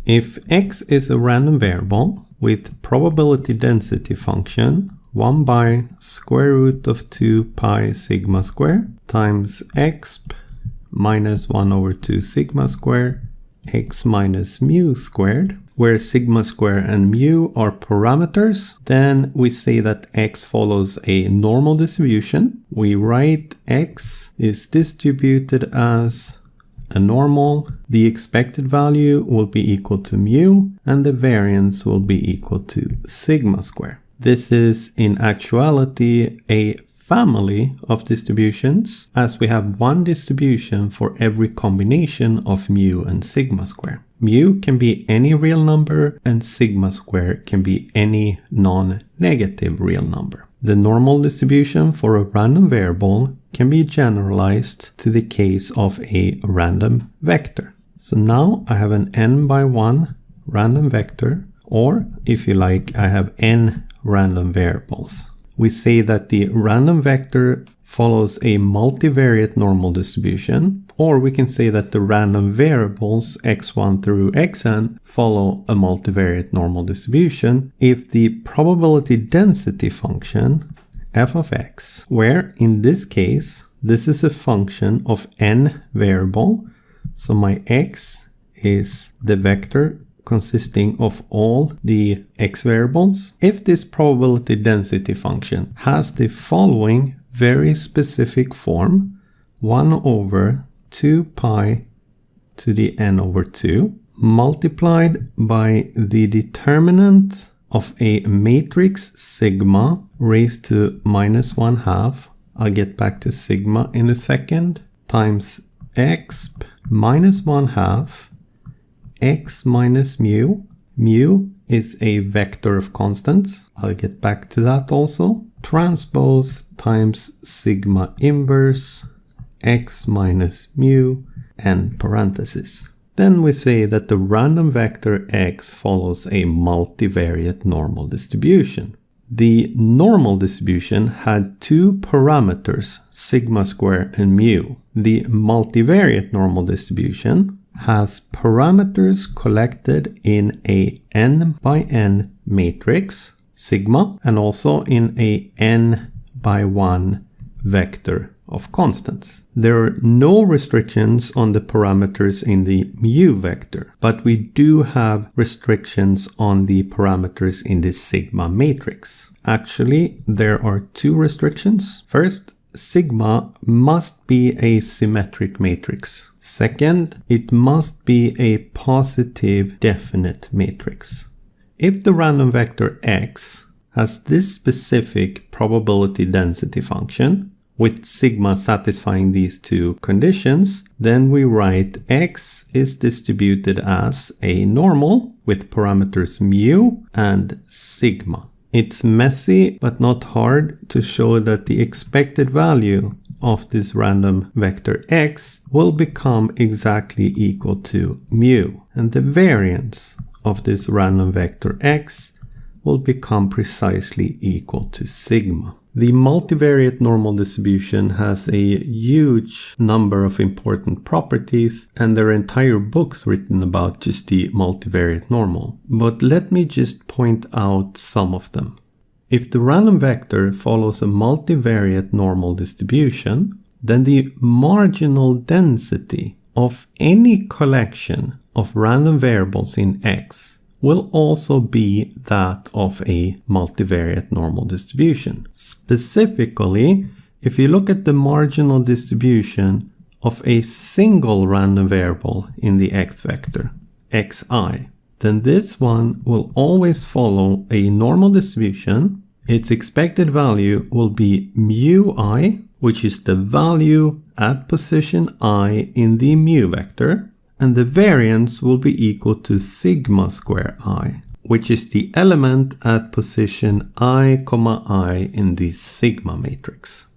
If x is a random variable with probability density function 1 by square root of 2 pi sigma square times exp minus 1 over 2 sigma square x minus mu squared, where sigma square and mu are parameters, then we say that x follows a normal distribution. We write x is distributed as a normal. The expected value will be equal to mu and the variance will be equal to sigma square. This is in actuality a family of distributions, as we have one distribution for every combination of mu and sigma square. Mu can be any real number and sigma square can be any non-negative real number. The normal distribution for a random variable can be generalized to the case of a random vector. So now I have an n by 1 random vector, or if you like, I have n random variables. We say that the random vector follows a multivariate normal distribution, or we can say that the random variables x1 through xn follow a multivariate normal distribution if the probability density function f of x, where in this case this is a function of n variable, so my x is the vector consisting of all the x variables. If this probability density function has the following very specific form, 1 over 2 pi to the n over 2 multiplied by the determinant of a matrix sigma raised to minus 1/2, I'll get back to sigma in a second, times exp minus 1/2 x minus mu. Mu is a vector of constants. I'll get back to that also. Transpose times sigma inverse x minus mu and parentheses. Then we say that the random vector x follows a multivariate normal distribution. The normal distribution had two parameters, sigma square and mu. The multivariate normal distribution has parameters collected in a n by n matrix, sigma, and also in a n by 1 vector of constants. There are no restrictions on the parameters in the mu vector, but we do have restrictions on the parameters in the sigma matrix. Actually, there are two restrictions. First, sigma must be a symmetric matrix. Second, it must be a positive definite matrix. If the random vector x has this specific probability density function, with sigma satisfying these two conditions, then we write x is distributed as a normal with parameters mu and sigma. It's messy but not hard to show that the expected value of this random vector x will become exactly equal to mu, and the variance of this random vector x will become precisely equal to sigma. The multivariate normal distribution has a huge number of important properties, and there are entire books written about just the multivariate normal. But let me just point out some of them. If the random vector follows a multivariate normal distribution, then the marginal density of any collection of random variables in X will also be that of a multivariate normal distribution. Specifically, if you look at the marginal distribution of a single random variable in the X vector, xi, then this one will always follow a normal distribution. Its expected value will be mu I, which is the value at position I in the mu vector, and the variance will be equal to sigma square I, which is the element at position I, I in the sigma matrix.